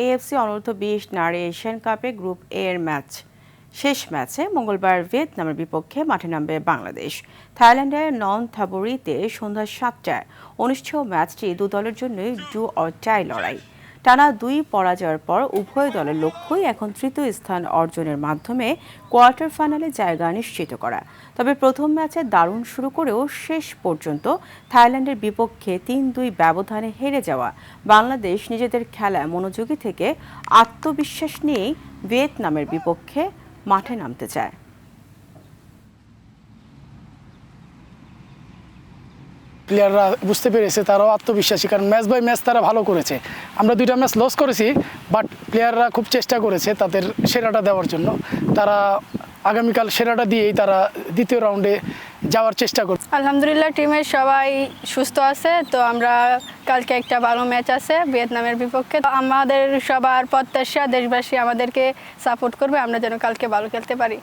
AFC অনূর্ধ্ব-20 নারী Asian কাপে group এ এর শেষ ম্যাচে মঙ্গলবার ভিয়েতনামের বিপক্ষে মাঠে নামবে বাংলাদেশ। থাইল্যান্ডের নন থাবুরিতে সন্ধ্যা 7টায় অনুষ্ঠেয় ম্যাচটি দু দলের জন্যই ডু অর ডাই লড়াই। টানা 2 পরাজয়ের পর উভয় দলের লক্ষ্যই এখন তৃতীয় স্থান অর্জনের মাধ্যমে কোয়ার্টার ফাইনালে জায়গা নিশ্চিত করা। তবে প্রথম ম্যাচে দারুণ শুরু করেও শেষ পর্যন্ত থাইল্যান্ডের বিপক্ষে 3-2 ব্যবধানে হেরে যাওয়া বাংলাদেশ নিজেদের খেলায় মনোযোগী থেকে আত্মবিশ্বাস নিয়েই ভিয়েতনামের বিপক্ষে মাঠে নামতে চায়। প্লেয়াররা বুঝতে পেরেছে, তারাও আত্মবিশ্বাসী, কারণ ম্যাচ বাই ম্যাচ তারা ভালো করেছে। আমরা 2টা ম্যাচ লস করেছি, বাট প্লেয়াররা খুব চেষ্টা করেছে তাদের সেরাটা দেওয়ার জন্য। তারা আগামীকাল সেরাটা দিয়েই তারা দ্বিতীয় রাউন্ডে যাওয়ার চেষ্টা করছে। আলহামদুলিল্লাহ, টিমের সবাই সুস্থ আছে, তো আমরা কালকে একটা ভালো ম্যাচ আছে ভিয়েতনামের বিপক্ষে। আমাদের সবার প্রত্যাশা দেশবাসী আমাদেরকে সাপোর্ট করবে, আমরা যেন কালকে ভালো খেলতে পারি।